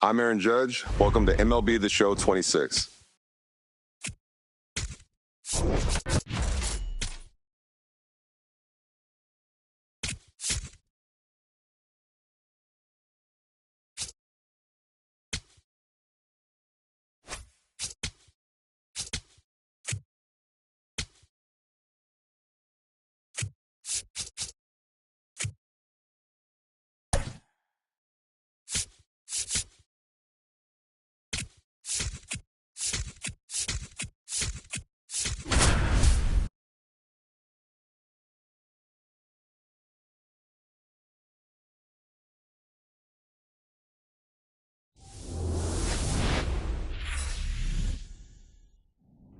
I'm Aaron Judge. Welcome to MLB The Show 26.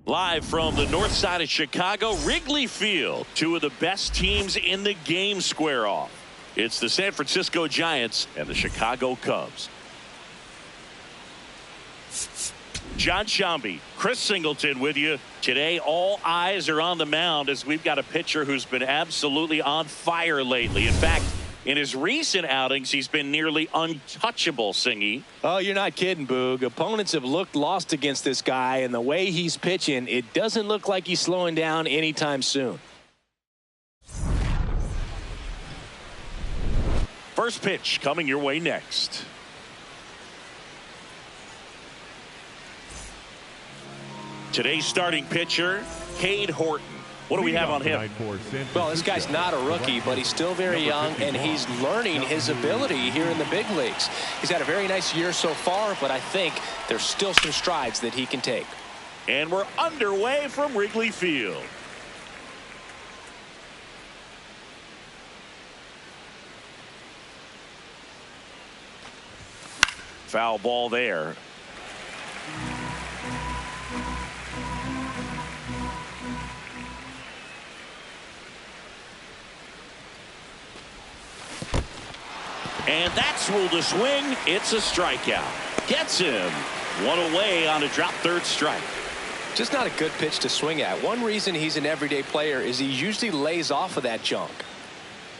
Live from the north side of Chicago, Wrigley Field. Two of the best teams in the game square off. It's the San Francisco Giants and the Chicago Cubs. John Shambi, Chris Singleton with you. Today, all eyes are on the mound as we've got a pitcher who's been absolutely on fire lately. In fact, in his recent outings, he's been nearly untouchable, Singy. Oh, you're not kidding, Boog. Opponents have looked lost against this guy, and the way he's pitching, it doesn't look like he's slowing down anytime soon. First pitch coming your way next. Today's starting pitcher, Cade Horton. What do we have on him? Well, this guy's not a rookie, but he's still very young, and he's learning his ability here in the big leagues. He's had a very nice year so far, but I think there's still some strides that he can take. And we're underway from Wrigley Field. Foul ball there. And that's ruled a swing. It's a strikeout. Gets him. One away on a drop third strike. Just not a good pitch to swing at. One reason he's an everyday player is he usually lays off of that junk.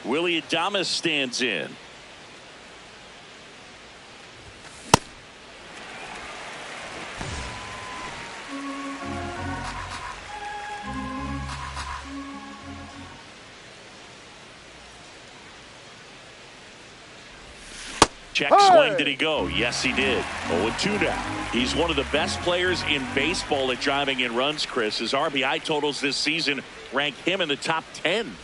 Willie Adames stands in. Check swing. Did he go? Yes, he did. 0-2 now. He's one of the best players in baseball at driving in runs, Chris. His RBI totals this season rank him in the top 10.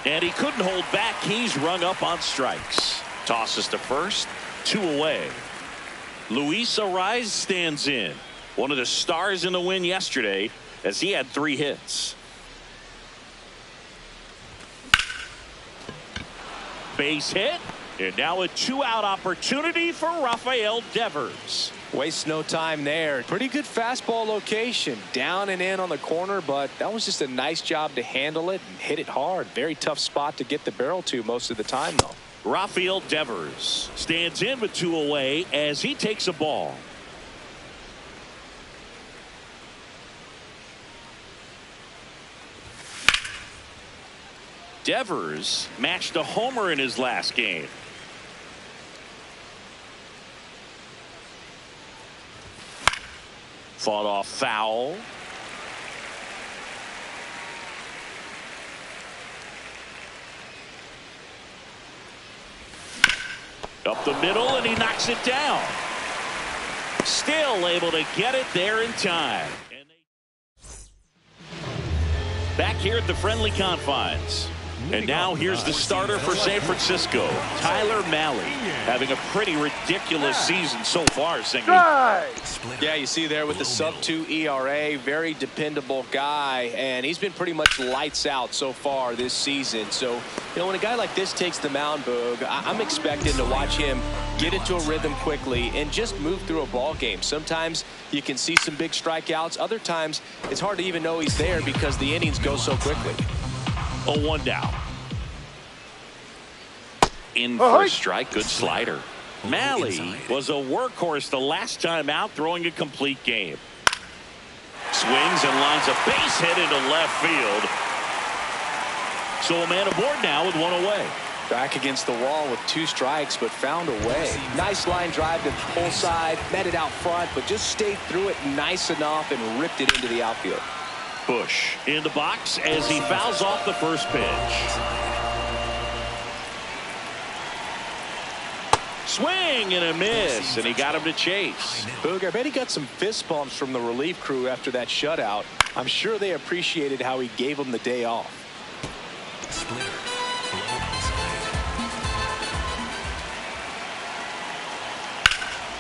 And he couldn't hold back. He's rung up on strikes. Tosses to first. 2 away. Luis Arraez stands in. One of the stars in the win yesterday as he had 3 hits. Base hit. And now a 2-out opportunity for Rafael Devers. Wastes no time there. Pretty good fastball location. Down and in on the corner, but that was just a nice job to handle it and hit it hard. Very tough spot to get the barrel to most of the time, though. Rafael Devers stands in with 2 away as he takes a ball. Devers matched a homer in his last game. Fought off foul. Up the middle, and he knocks it down. Still able to get it there in time. Back here at the friendly confines. And now here's the starter for San Francisco, Tyler Mahle, having a pretty ridiculous season so far, Singy. Yeah, you see there with the sub-2 ERA, very dependable guy, and he's been pretty much lights out so far this season. So, you know, when a guy like this takes the mound, Boog, I'm expecting to watch him get into a rhythm quickly and just move through a ball game. Sometimes you can see some big strikeouts. Other times it's hard to even know he's there because the innings go so quickly. 0-1 down. In for a strike. Good slider. Mahle was a workhorse the last time out, throwing a complete game. Swings and lines a base hit into left field. So a man aboard now with 1 away. Back against the wall with 2 strikes, but found a way. Nice line drive to the pull side, met it out front, but just stayed through it nice enough and ripped it into the outfield. Bush in the box as he fouls off the first pitch. Swing and a miss, and he got him to chase. Boog, I bet he got some fist bumps from the relief crew after that shutout. I'm sure they appreciated how he gave him the day off.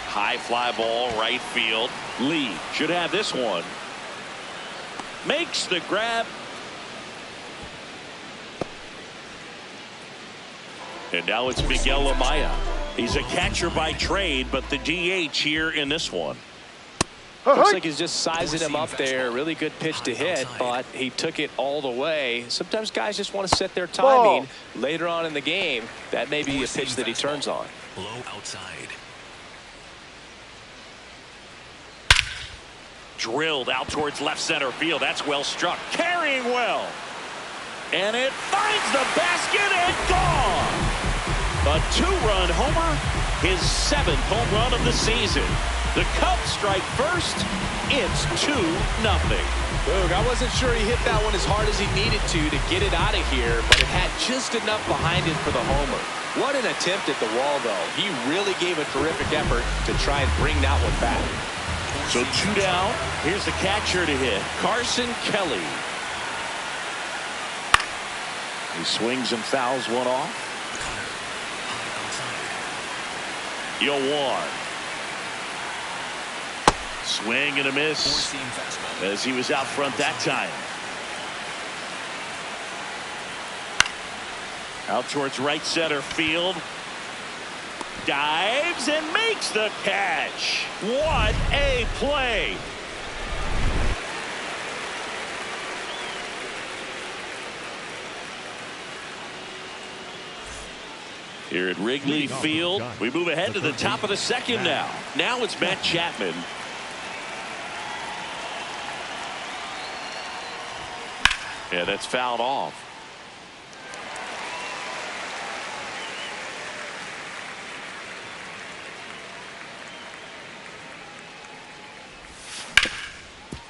High fly ball, right field. Lee should have this one. Makes the grab. And now it's Miguel Amaya. He's a catcher by trade, but the DH here in this one. Looks like he's just sizing him up there. Really good pitch to hit, but he took it all the way. Sometimes guys just want to set their timing later on in the game. That may be a pitch that he turns on. Low outside. Drilled out towards left center field. That's well struck. Carrying well. And it finds the basket and gone. A 2-run homer. His 7th home run of the season. The Cubs strike first. It's 2-0. Boog, I wasn't sure he hit that one as hard as he needed to get it out of here, but it had just enough behind it for the homer. What an attempt at the wall, though. He really gave a terrific effort to try and bring that one back. So 2 down. Here's the catcher to hit, Carson Kelly. He swings and fouls one off. 0-1. Swing and a miss as he was out front that time. Out towards right center field. Dives and makes the catch. What a play. Here at Wrigley Field, we move ahead to the top of the second now. Now it's Matt Chapman. Yeah, that's fouled off.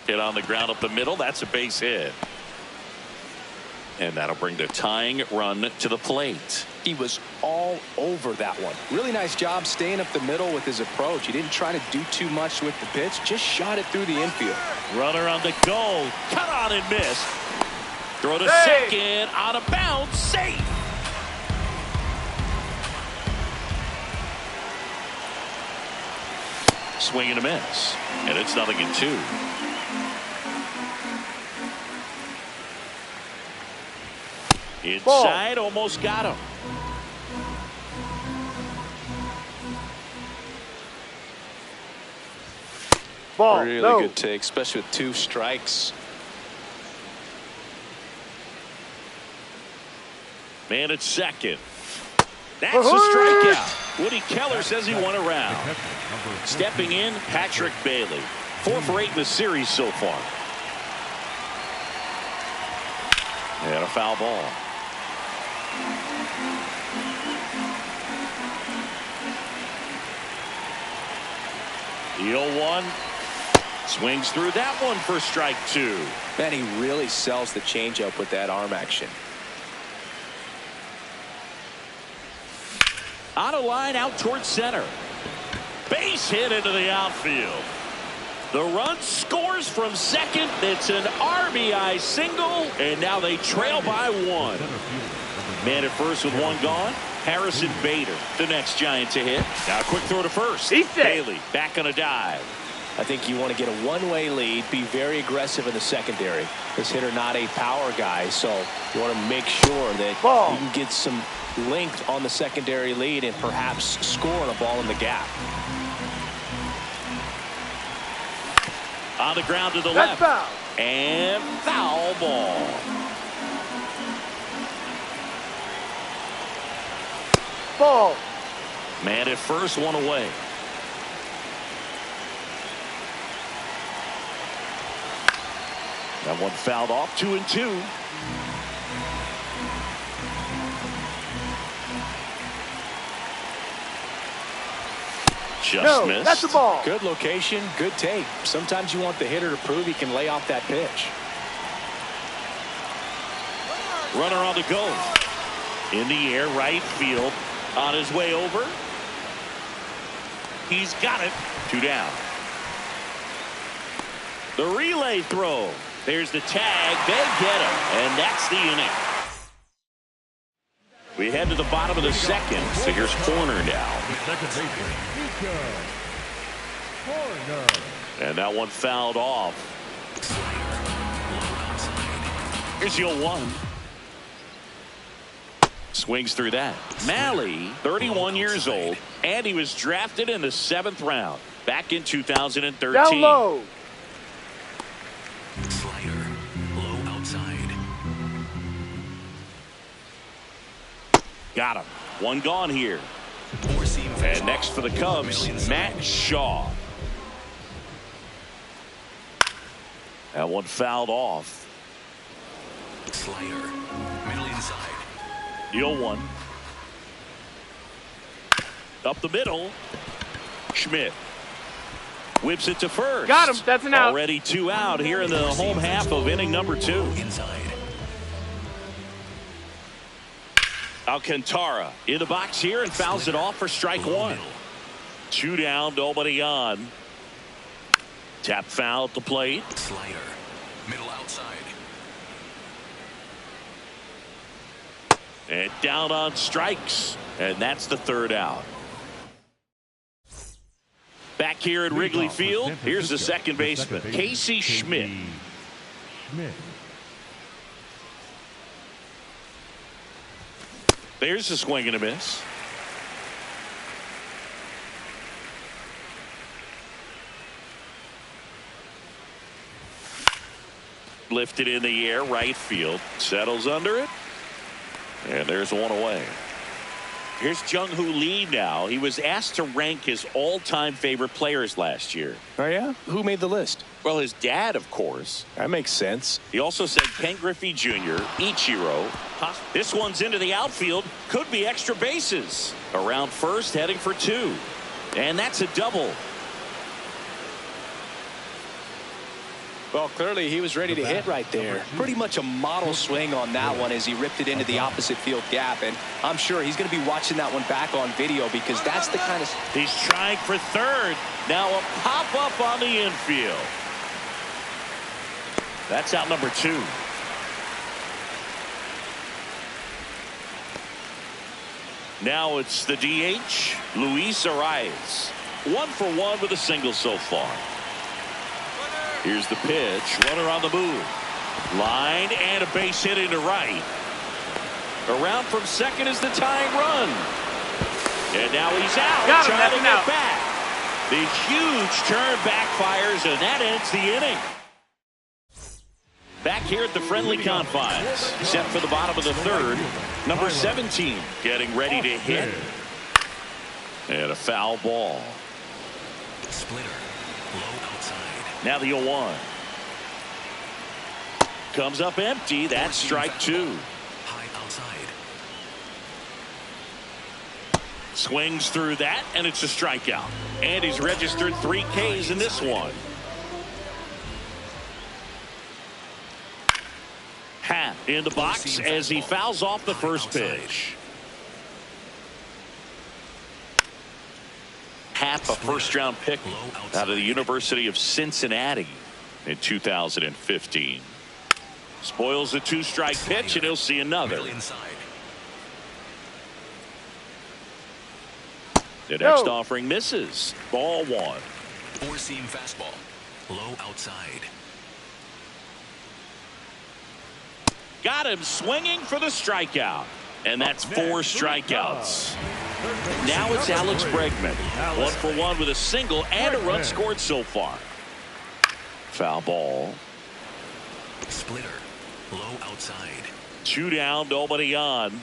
Hit on the ground up the middle. That's a base hit. And that'll bring the tying run to the plate. He was all over that one. Really nice job staying up the middle with his approach. He didn't try to do too much with the pitch. Just shot it through the infield. Runner on the go. Cut on and miss. Throw to second. Out of bounds. Safe. Swing and a miss. And it's 0-2. Inside, almost got him. Really good take, especially with 2 strikes. Man at second. That's a strikeout. Woody Keller says he won a round. Stepping in, Patrick Bailey. 4 for 8 in the series so far. And a foul ball. The 0-1 swings through that one for strike 2. Man, he really sells the changeup with that arm action. On a line out towards center. Base hit into the outfield. The run scores from second. It's an RBI single, and now they trail by 1. Man at first with 1 gone. Harrison Bader, the next Giant to hit. Now a quick throw to first. Bailey back on a dive. I think you want to get a one-way lead, be very aggressive in the secondary. This hitter not a power guy, so you want to make sure that you can get some length on the secondary lead and perhaps score on a ball in the gap. On the ground to the left. And foul ball. Man at first, 1 away. That one fouled off. 2-2. Just missed. That's the ball. Good location, good take. Sometimes you want the hitter to prove he can lay off that pitch. Runner on the go. In the air, right field. On his way over. He's got it. 2 down. The relay throw. There's the tag. They get him. And that's the inning. We head to the bottom of the second. So here's corner now. And that one fouled off. Here's the 0-1. Swings through that. Mlb, 31 years old, and he was drafted in the 7th round back in 2013. Down low. Slider, low outside. Got him. One gone here. And next for the Cubs, Matt Shaw. That one fouled off. Slider, middle inside. The 0-1. Up the middle. Schmidt whips it to first. Got him. That's an out. Already 2 out here in the home half of inning number 2. Inside. Alcantara in the box here and fouls it off for strike 1. 2 down, nobody on. Tap foul at the plate. Slider, middle outside. And down on strikes. And that's the 3rd out. Back here at Wrigley Field, here's the second baseman, Casey Schmidt. There's the swing and a miss. Lifted in the air, right field. Settles under it. And there's one away. Here's Jung-Hoo Lee now. He was asked to rank his all-time favorite players last year. Oh, yeah? Who made the list? Well, his dad, of course. That makes sense. He also said Ken Griffey Jr., Ichiro. This one's into the outfield. Could be extra bases. Around first, heading for 2. And that's a double. Well, clearly he was ready to hit right there. Pretty much a model swing on that one as he ripped it into the opposite field gap. And I'm sure he's going to be watching that one back on video because that's the kind of... He's trying for 3rd. Now a pop-up on the infield. That's out number 2. Now it's the DH, Luis Arias. 1 for 1 with a single so far. Here's the pitch. Runner on the move. Line and a base hit into right. Around from second is the tying run. And now he's out. Got him. Trying to That's an get out. back. The huge turn backfires, and that ends the inning. Back here at the friendly confines. Set for the bottom of the 3rd. Number 17 getting ready to hit. And a foul ball. Splitter, low outside. Now the 0-1. Comes up empty. That's strike 2. High outside. Swings through that, and it's a strikeout. And he's registered 3 Ks in this one. Hat in the box as he fouls off the first pitch. Half a first-round pick out of the University of Cincinnati in 2015. Spoils the 2-strike pitch, and he'll see another. The next offering misses. Ball 1. 4-seam fastball, low outside. Got him swinging for the strikeout. And that's 4 strikeouts. Now it's Alex Bregman. 1 for 1 with a single and a run scored so far. Foul ball. Splitter, low outside. 2 down, nobody on.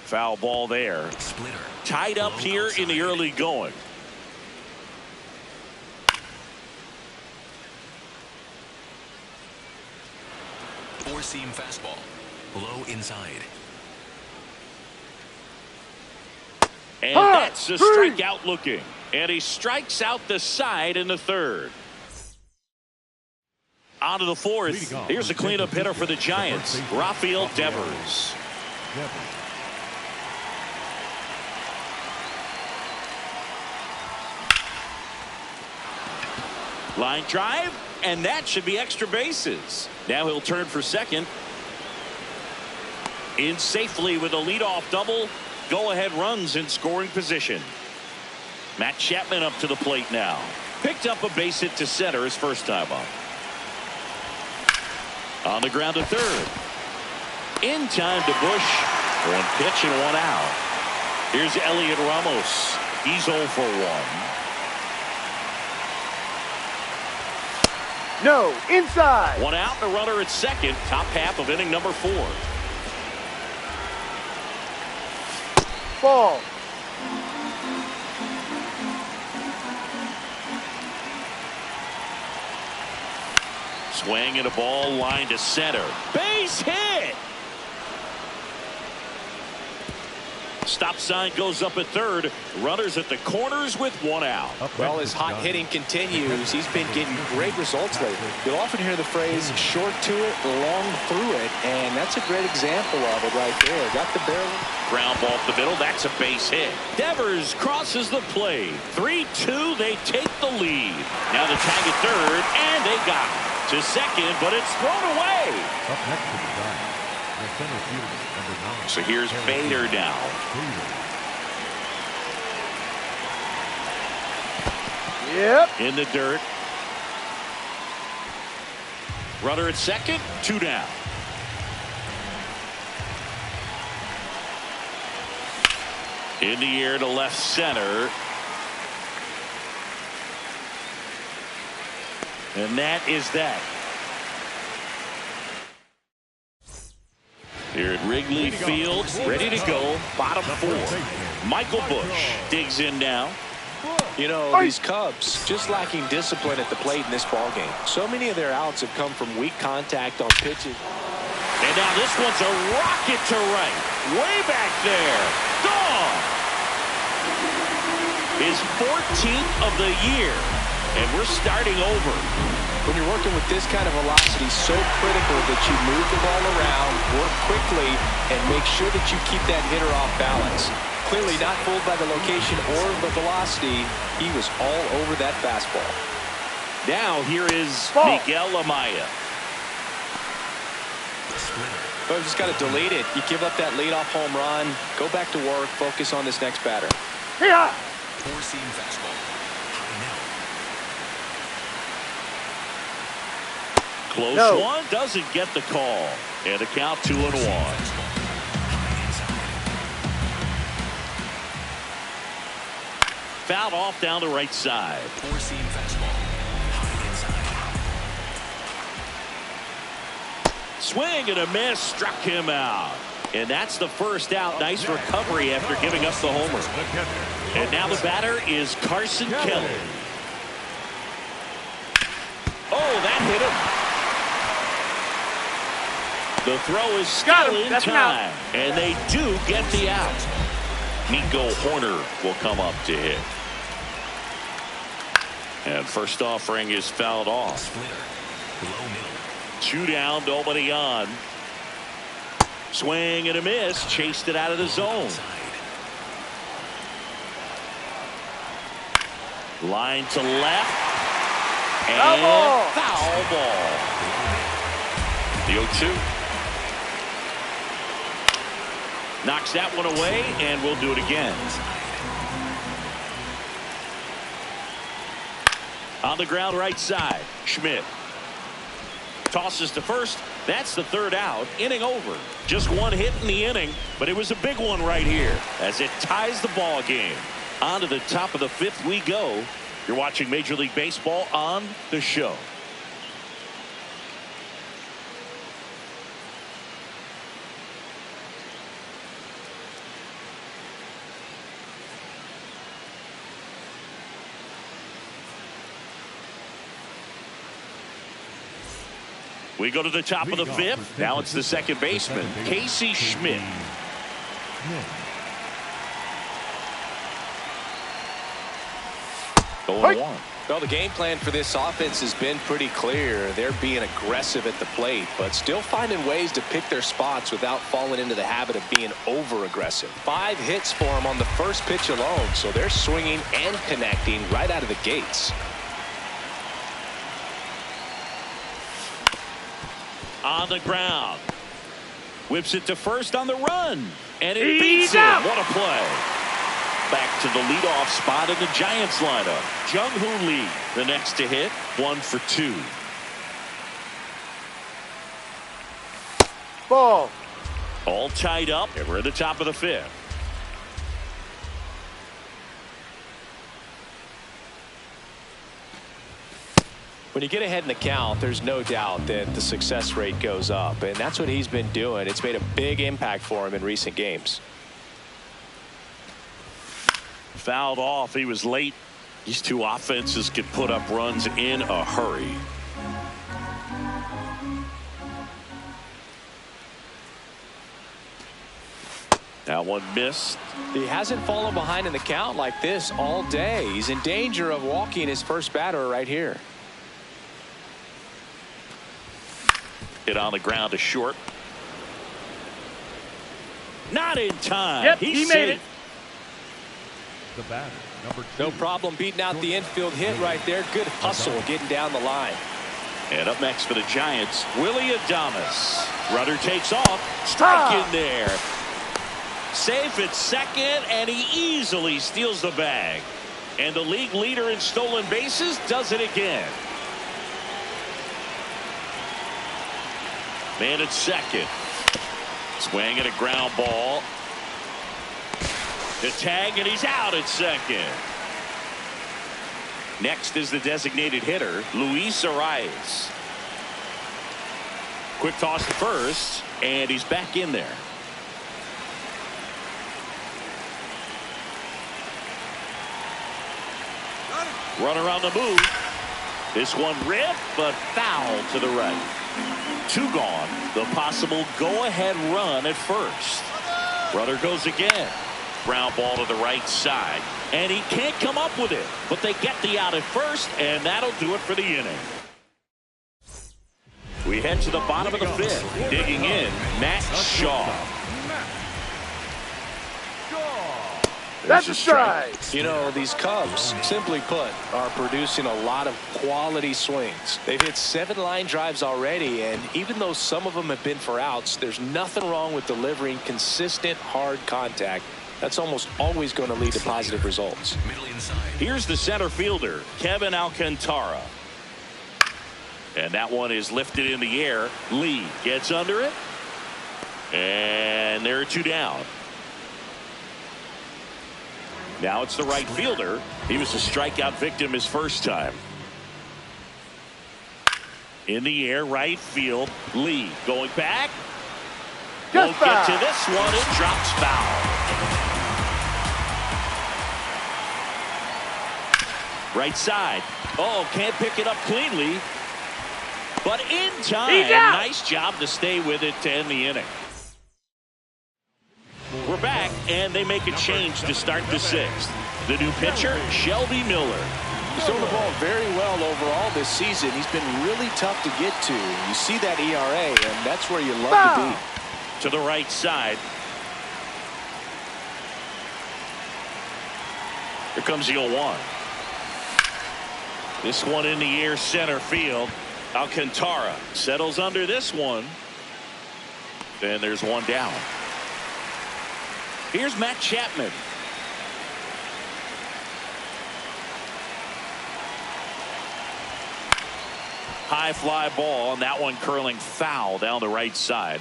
Foul ball there. Splitter. Tied up here in the early going. Four-seam fastball, low inside. And that's a strikeout looking. And he strikes out the side in the third. On to the fourth. Here's a cleanup hitter for the Giants, Rafael Devers. Line drive, and that should be extra bases. Now he'll turn for second. In safely with a leadoff double. Go-ahead runs in scoring position. Matt Chapman up to the plate now. Picked up a base hit to center his first time up. On the ground to third. In time to Bush. One pitch and one out. Here's Elliot Ramos. He's 0 for 1. No, inside. One out and a runner at second. Top half of inning number 4. Ball. Swing and a ball line to center. Base hit. Stop sign goes up at third. Runners at the corners with one out. Well, his hot hitting continues. He's been getting great results lately. You'll often hear the phrase short to it, long through it, and that's a great example of it right there. Got the barrel. Ground ball up the middle. That's a base hit. Devers crosses the plate. 3-2. They take the lead. Now the tag at third, and they got it. To second, but it's thrown away. Up next to the Giants, the center fielder, number 9. So here's Bader now. Yep. In the dirt. Runner at second, 2 down. In the air to left center. And that is that. Here at Wrigley Field, ready to go. Bottom 4. Michael Bush digs in now. You know, these Cubs just lacking discipline at the plate in this ballgame. So many of their outs have come from weak contact on pitches. And now this one's a rocket to right. Way back there. Gone. His 14th of the year. And we're starting over. When you're working with this kind of velocity, so critical that you move the ball around, work quickly, and make sure that you keep that hitter off balance. Clearly not fooled by the location or the velocity. He was all over that fastball. Now here is Miguel Amaya. But just got to delete it. You give up that leadoff home run, go back to work, focus on this next batter. Yeah. Four-seam fastball. Close one, doesn't get the call. And the count 2-1. Fouled off down the right side. Four-seam fastball. High inside. Swing and a miss, struck him out. And that's the first out. Nice recovery after giving up the homer. And now the batter is Carson Kelly. Oh, that hit him. The throw is still in time, and they do get the out. Nico Horner will come up to hit. And first offering is fouled off. 2 down, nobody on. Swing and a miss, chased it out of the zone. Line to left. And foul ball. The 0-2. Knocks that one away, and we'll do it again. On the ground right side, Schmidt. Tosses to first. That's the third out. Inning over. Just one hit in the inning, but it was a big one right here as it ties the ball game. On to the top of the 5th we go. You're watching Major League Baseball on The Show. We go to the top of the 5th. Now it's the second baseman, Casey Schmidt. 0-1. Well, the game plan for this offense has been pretty clear. They're being aggressive at the plate, but still finding ways to pick their spots without falling into the habit of being over-aggressive. 5 hits for them on the first pitch alone, so they're swinging and connecting right out of the gates. On the ground. Whips it to first on the run. And it beats him. What a play. Back to the leadoff spot in the Giants lineup. Jung-Hoo Lee, the next to hit, 1 for 2. Ball. All tied up, and we're at the top of the 5th. When you get ahead in the count, there's no doubt that the success rate goes up, and that's what he's been doing. It's made a big impact for him in recent games. Fouled off. He was late. These two offenses can put up runs in a hurry. That one missed. He hasn't fallen behind in the count like this all day. He's in danger of walking his first batter right here. Hit on the ground to short. Not in time. Yep, He's he made safe. it. The batter, number 2. No problem beating out the infield hit right there. Good hustle getting down the line. And up next for the Giants, Willie Adames. Runner takes off. Strike in there. Safe at second, and he easily steals the bag. And the league leader in stolen bases does it again. Man at second. Swing and a ground ball. The tag, and he's out at second. Next is the designated hitter, Luis Arias. Quick toss to first, and he's back in there. Runner on the move. This one ripped, but foul to the right. 2 gone. The possible go-ahead run at first. Runner goes again. Ground ball to the right side. And he can't come up with it. But they get the out at first, and that'll do it for the inning. We head to the bottom of the 5th. Digging in, Matt Shaw. That's a strike. You know, these Cubs, simply put, are producing a lot of quality swings. They've hit 7 line drives already, and even though some of them have been for outs, there's nothing wrong with delivering consistent, hard contact. That's almost always going to lead to positive results. Here's the center fielder, Kevin Alcantara. And that one is lifted in the air. Lee gets under it. And there are 2 down. Now it's the right fielder. He was a strikeout victim his first time. In the air, right field. Lee going back. Won't get to this one. It drops foul. Right side. Oh, can't pick it up cleanly. But in time. Nice job to stay with it to end the inning. We're back, and they make a change to start the 6th. The new pitcher, Shelby Miller. He's thrown the ball very well overall this season. He's been really tough to get to. You see that ERA, and that's where you love to be. To the right side. Here comes the 0-1. This one in the air, center field. Alcantara settles under this one. And there's 1 down. Here's Matt Chapman. High fly ball, and that one curling foul down the right side.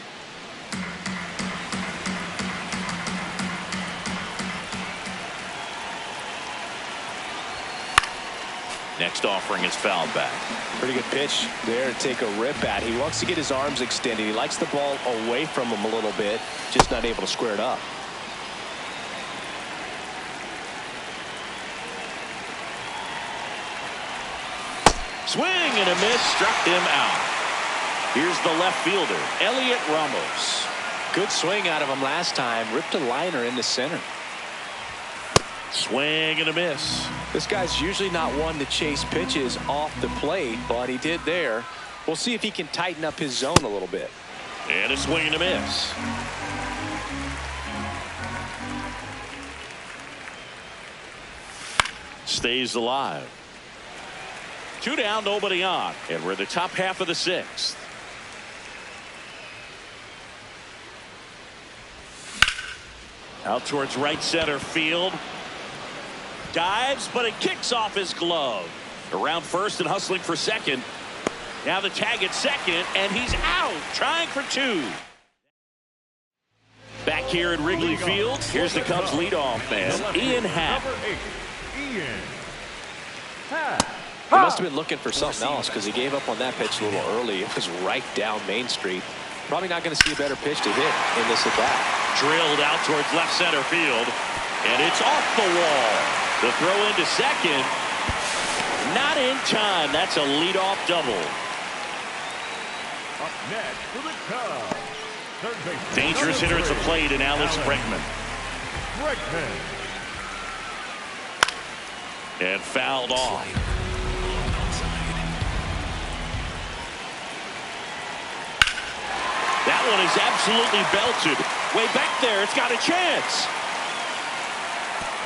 Next offering is fouled back. Pretty good pitch there to take a rip at. He wants to get his arms extended. He likes the ball away from him a little bit, just not able to square it up. Swing and a miss, struck him out. Here's the left fielder, Elliot Ramos. Good swing out of him last time. Ripped a liner into center. Swing and a miss. This guy's usually not one to chase pitches off the plate, but he did there. We'll see if he can tighten up his zone a little bit. And a swing and a miss. Stays alive. 2 down, nobody on. And we're in the top half of the 6th. Out towards right center field. Dives, but it kicks off his glove. Around first and hustling for second. Now the tag at second, and he's out, trying for 2. Back here at Wrigley Field, here's the Cubs leadoff man, Ian Happ. He must have been looking for something else because he gave up on that pitch a little early. It was right down Main Street. Probably not going to see a better pitch to hit in this at bat. Drilled out towards left center field, and it's off the wall. The throw into second. Not in time. That's a leadoff double. Up next for the Cubs. Third baseman. Dangerous hitter at the plate in Alex Bregman. And fouled off. That one is absolutely belted. Way back there, it's got a chance.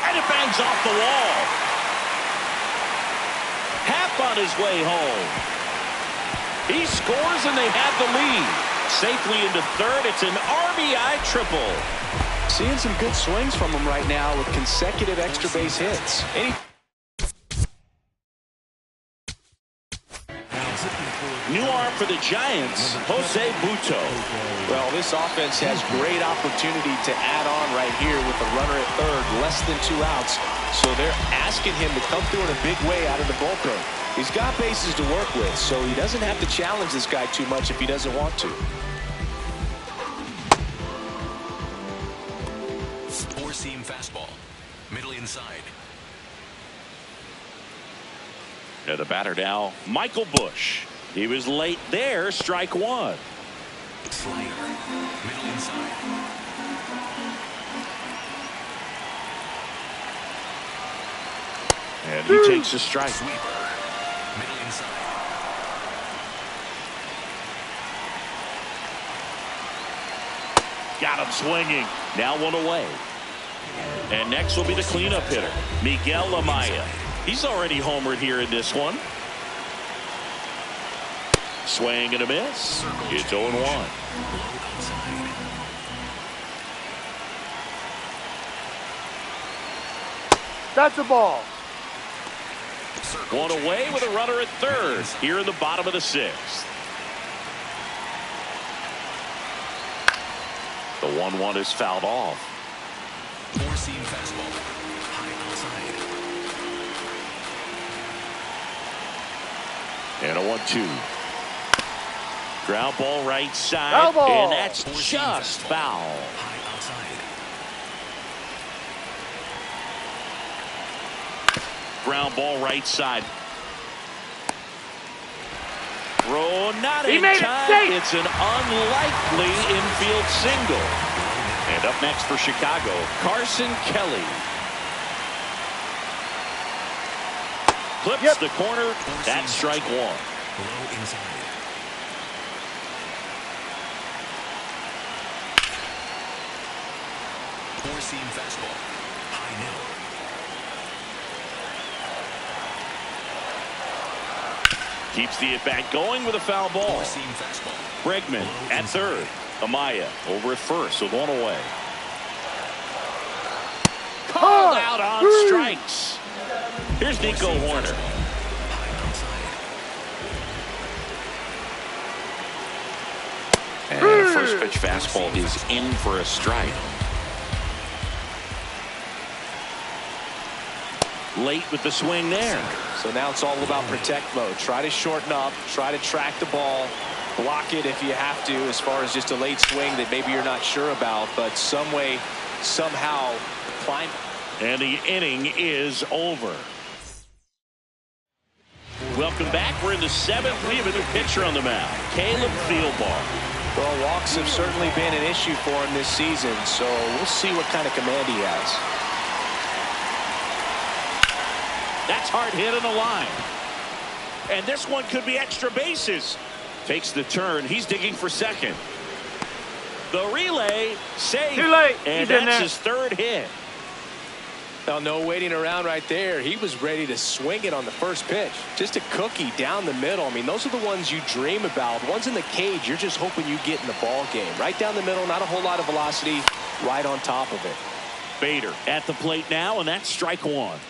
And it bangs off the wall. Happ on his way home. He scores and they have the lead. Safely into third. It's an RBI triple. Seeing some good swings from him right now with consecutive extra base hits. New arm for the Giants, Jose Buto. Well, this offense has great opportunity to add on right here with a runner at third, less than 2 outs. So they're asking him to come through in a big way out of the bullpen. He's got bases to work with, so he doesn't have to challenge this guy too much if he doesn't want to. Four-seam fastball. Middle inside. And the batter now, Michael Busch. He was late there, strike 1. Slider. Middle inside. And he takes a strike. Sweeper. Middle inside. Got him swinging. Now 1 away. And next will be the cleanup hitter, Miguel Amaya. He's already homered here in this one. Swing and a miss. It's 0-1. That's a ball. 1 away with a runner at third here in the bottom of the 6th. The 1-1 is fouled off. Four-seam fastball. High outside. And a 1-2. Ground ball right side. Foul ball. And that's just foul. High outside. Ground ball right side. Throw not He in made it time. safe. It's an unlikely infield single. And up next for Chicago, Carson Kelly. Clips the corner. That's strike 1. Low inside. Four-seam fastball. High middle. Keeps the at-bat going with a foul ball. Four-seam fastball. Bregman at third. Amaya over at first with 1 away. Called out on strikes. Here's Nico Horner. High outside. And the first pitch fastball is in for a strike. Late with the swing there. So now it's all about protect mode. Try to shorten up, try to track the ball, block it if you have to, as far as just a late swing that maybe you're not sure about, but some way, somehow climb. And the inning is over. Welcome back. We're in the 7th. We have a new pitcher on the mound, Caleb Thielbar. Well, walks have certainly been an issue for him this season, so we'll see what kind of command he has. That's hard hit on the line. And this one could be extra bases. Takes the turn. He's digging for second. The relay, safe. Too late. And He's in that's there. his third hit. Well, no waiting around right there. He was ready to swing it on the first pitch. Just a cookie down the middle. I mean, those are the ones you dream about. Ones in the cage, you're just hoping you get in the ball game. Right down the middle, not a whole lot of velocity, right on top of it. Bader at the plate now, and that's strike one.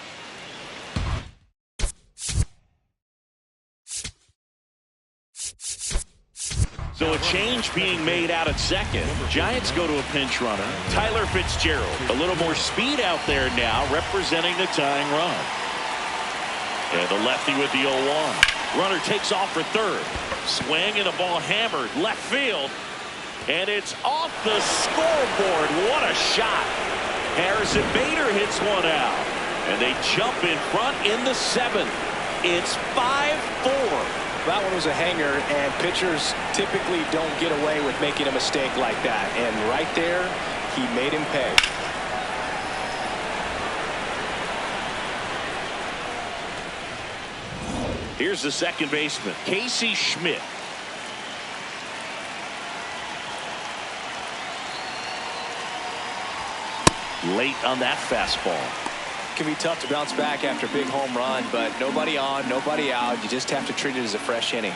So a change being made out at second. Giants go to a pinch runner. Tyler Fitzgerald. A little more speed out there now, representing the tying run. And the lefty with the 0-1. Runner takes off for third. Swing and a ball hammered left field. And it's off the scoreboard. What a shot. Harrison Bader hits one out. And they jump in front in the seventh. It's 5-4. That one was a hanger, and pitchers typically don't get away with making a mistake like that. And right there, he made him pay. Here's the second baseman, Casey Schmidt. Late on that fastball. Can be tough to bounce back after a big home run, but nobody on, nobody out. You just have to treat it as a fresh inning.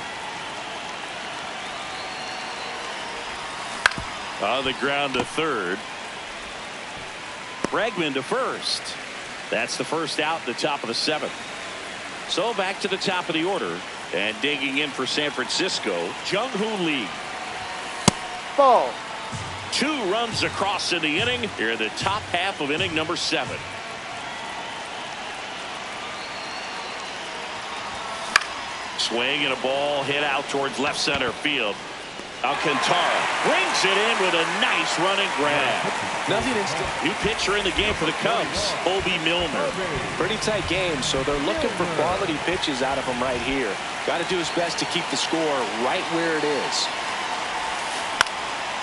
On the ground to third. Bregman to first. That's the first out at the top of the seventh. So back to the top of the order. And digging in for San Francisco, Jung-Hoo Lee. Ball. 2 runs across in the inning. Here in the top half of inning number 7. Swing and a ball hit out towards left center field. Alcantara brings it in with a nice running grab. Nothing instant. New pitcher in the game for the Cubs, Obi Milner. Pretty tight game, so they're looking for quality pitches out of him right here. Got to do his best to keep the score right where it is.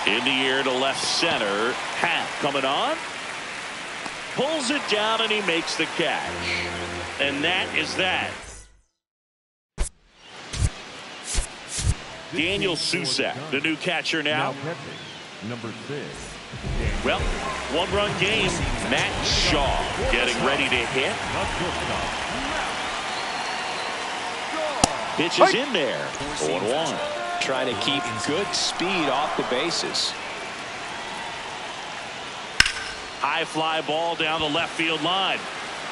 In the air to left center. Happ coming on. Pulls it down and he makes the catch. And that is that. Daniel Susak, the new catcher now. Number 6. Well, 1-run game. Matt Shaw getting ready to hit. Pitches in there. 0-1. Trying to keep good speed off the bases. High fly ball down the left field line.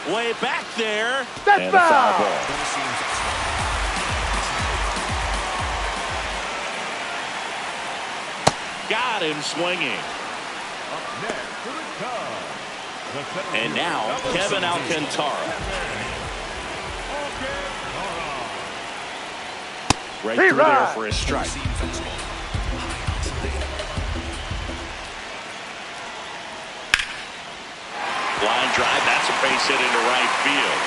Way back there. That's And a foul foul. ball. Got him swinging. And now Kevin Alcantara. Right through there for a strike. Line drive, that's a base hit into right field.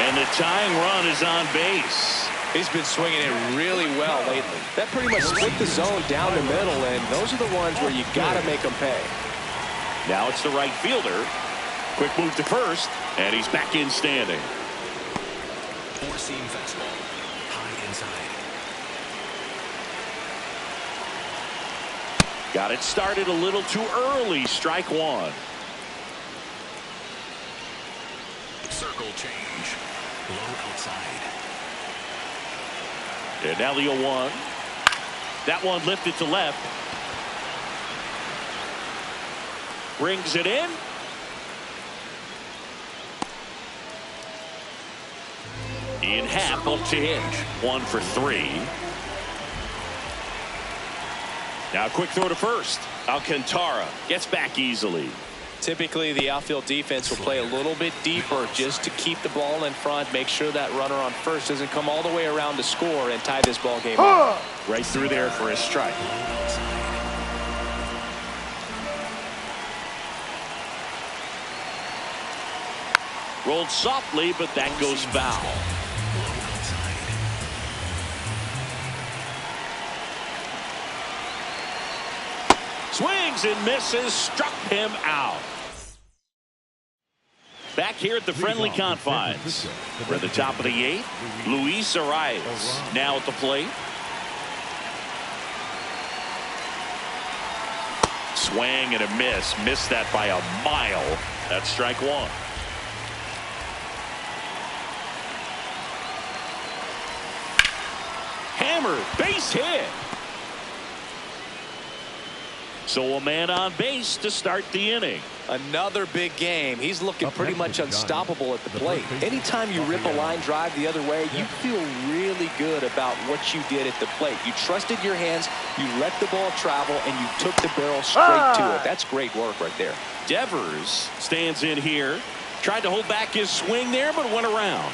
And the tying run is on base. He's been swinging it really well lately. That pretty much split the zone down the middle, and those are the ones where you got to make them pay. Now it's the right fielder. Quick move to first, and he's back in standing. Four-seam fastball. High inside. Got it started a little too early. Strike one. Circle change. Low outside. And now the 0-1. That one lifted to left. Brings it in. Ian Happ up to hit. 1 for 3. Now a quick throw to first. Alcantara gets back easily. Typically, the outfield defense will play a little bit deeper just to keep the ball in front, make sure that runner on first doesn't come all the way around to score and tie this ball game up. Right through there for a strike. Rolled softly, but that goes foul. Swings and misses, struck him out. Back here at the friendly confines. We're at the top of the 8th. Luis Arias now at the plate. Swing and a miss. Missed that by a mile. That's strike 1. Hammer, base hit. So a man on base to start the inning. Another big game. He's looking pretty much unstoppable at the plate. Anytime you rip a line drive the other way, you feel really good about what you did at the plate. You trusted your hands, you let the ball travel, and you took the barrel straight to it. That's great work right there. Devers stands in here. Tried to hold back his swing there, but went around.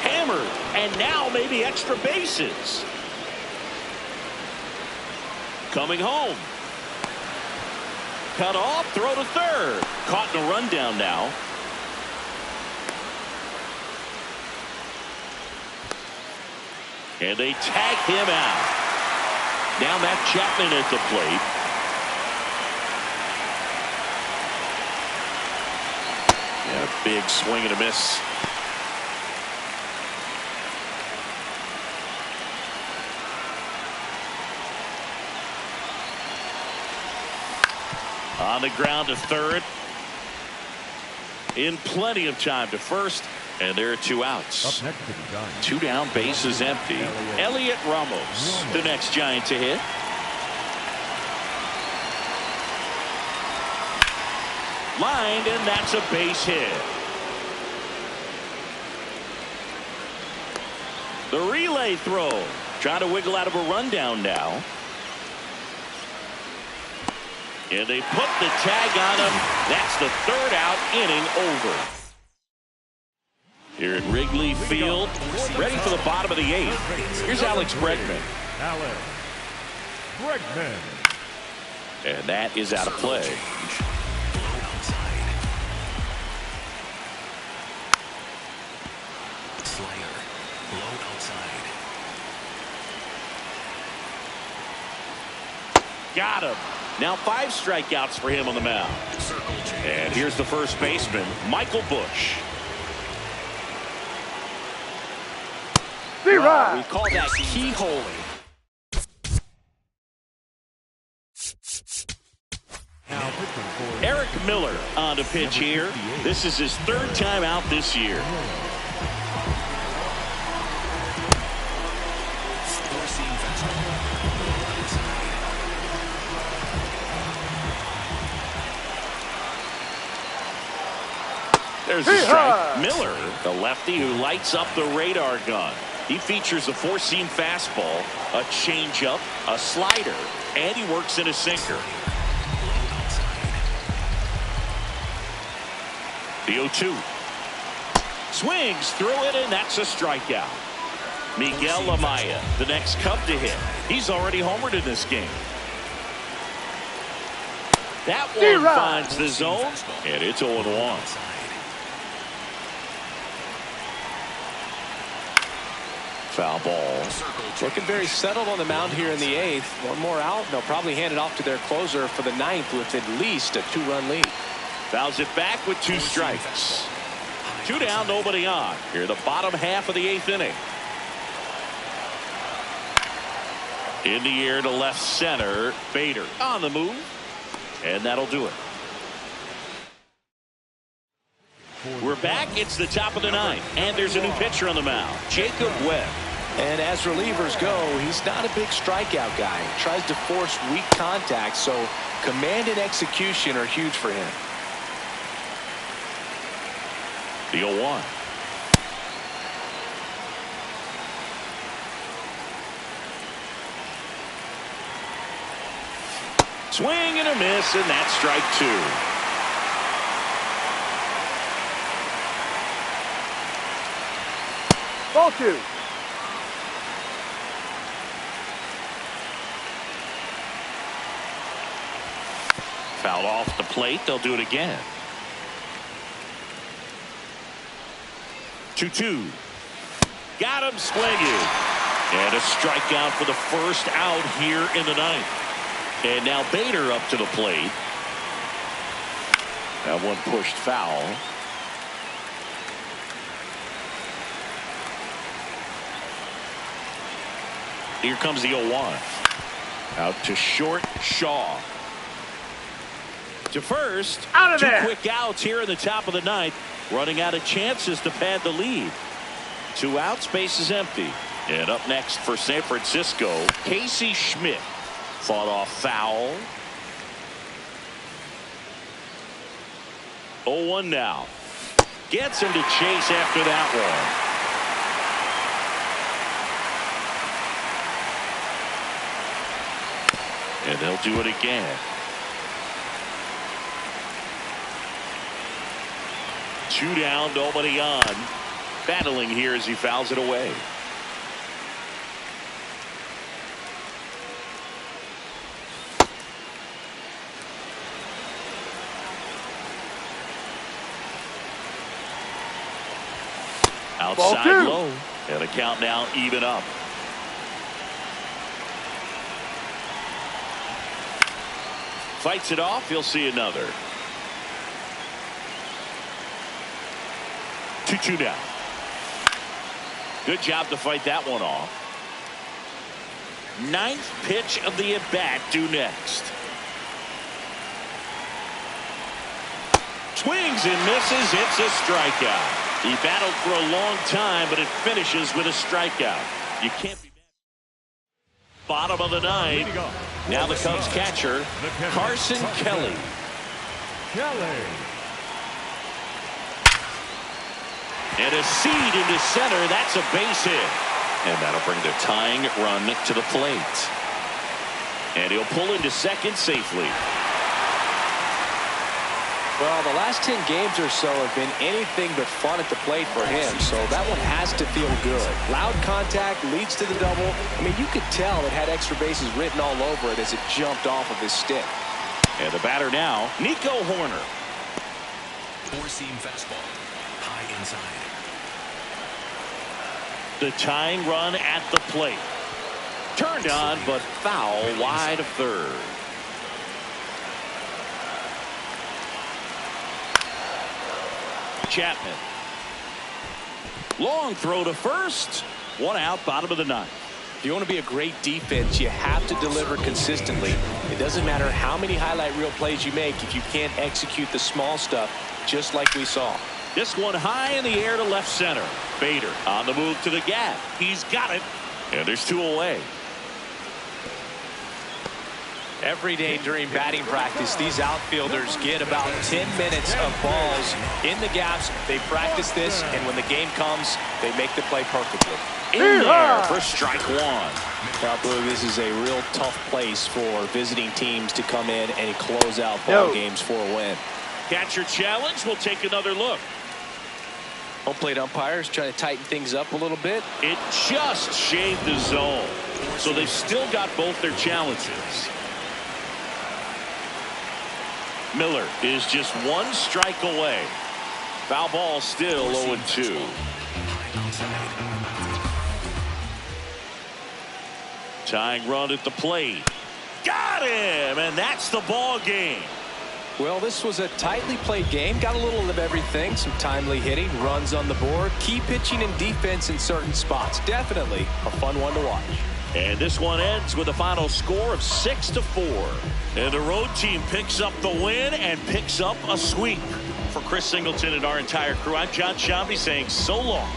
Hammered, and now maybe extra bases. Coming home. Cut off, throw to third. Caught in a rundown now. And they tag him out. Now Matt Chapman at the plate. And a big swing and a miss. On the ground to third. In plenty of time to first. And there are 2 outs. 2 down, base is empty. Elliot Ramos, the next Giant to hit. Lined, and that's a base hit. The relay throw. Trying to wiggle out of a rundown now. And they put the tag on him. That's the 3rd out, inning over. Here at Wrigley Field, ready for the bottom of the 8th. Here's Alex Bregman. Alex Bregman. And that is out of play. Slider. Low outside. Got him. Now 5 strikeouts for him on the mound. And here's the first baseman, Michael Busch. We call that keyholing. Eric Miller on to pitch here. This is his 3rd time out this year. There's a strike. Miller, the lefty who lights up the radar gun. He features a 4-seam fastball, a changeup, a slider, and he works in a sinker. The 0-2. Swings through it, and that's a strikeout. Miguel Amaya, the next Cub to hit. He's already homered in this game. That one finds the zone, and it's 0-1. Foul ball. Looking very settled on the mound here in the 8th. One more out, and they'll probably hand it off to their closer for the 9th with at least a 2-run lead. Fouls it back with 2 strikes. 2 down, nobody on. Here, the bottom half of the 8th inning. In the air to left center. Bader on the move. And that'll do it. We're back. It's the top of the 9th. And there's a new pitcher on the mound, Jacob Webb. And as relievers go, he's not a big strikeout guy. He tries to force weak contact, so command and execution are huge for him. The 0-1. Swing and a miss, and that's strike 2. Ball 2. Fouled off the plate. They'll do it again. 2-2. Got him swinging. And a strikeout for the first out here in the 9th. And now Bader up to the plate. That one pushed foul. Here comes the 0-1. Out to short, Shaw. To first. Out of there. 2 quick outs here in the top of the ninth. Running out of chances to pad the lead. 2 outs, base is empty. And up next for San Francisco, Casey Schmidt. Fought off foul. 0-1 now. Gets him to chase after that one. And they'll do it again. 2 down, nobody on. Battling here as he fouls it away. Outside low. And a count now even up. Fights it off. He'll see another. 2-2 now. Good job to fight that one off. 9th pitch of the at-bat due next. Swings and misses. It's a strikeout. He battled for a long time, but it finishes with a strikeout. You can't be mad. Bottom of the 9th. Now the Cubs catcher, Carson Kelly. And a seed into center. That's a base hit. And that'll bring the tying run to the plate. And he'll pull into second safely. Well, the last 10 games or so have been anything but fun at the plate for him, so that one has to feel good. Loud contact leads to the double. I mean, you could tell it had extra bases written all over it as it jumped off of his stick. And the batter now, Nico Horner. 4-seam fastball. High inside. The tying run at the plate. Turned on, but foul wide of third. Chapman. Long throw to first. 1 out, bottom of the 9th. If you want to be a great defense, you have to deliver consistently. It doesn't matter how many highlight reel plays you make if you can't execute the small stuff, just like we saw. This one high in the air to left center. Bader on the move to the gap. He's got it. And there's 2 away. Every day during batting practice, these outfielders get about 10 minutes of balls in the gaps. They practice this, and when the game comes, they make the play perfectly. In there for strike 1. Now, Blue, this is a real tough place for visiting teams to come in and close out ball games for a win. Catcher challenge. We'll take another look. Home plate umpires trying to tighten things up a little bit. It just shaved the zone. So they've still got both their challenges. Miller is just 1 strike away. Foul ball still 0-2. Tying run at the plate. Got him, and that's the ball game. Well, this was a tightly played game. Got a little of everything. Some timely hitting, runs on the board, key pitching and defense in certain spots. Definitely a fun one to watch. And this one ends with a final score of 6-4. And the road team picks up the win and picks up a sweep. For Chris Singleton and our entire crew, I'm John Shambi saying so long.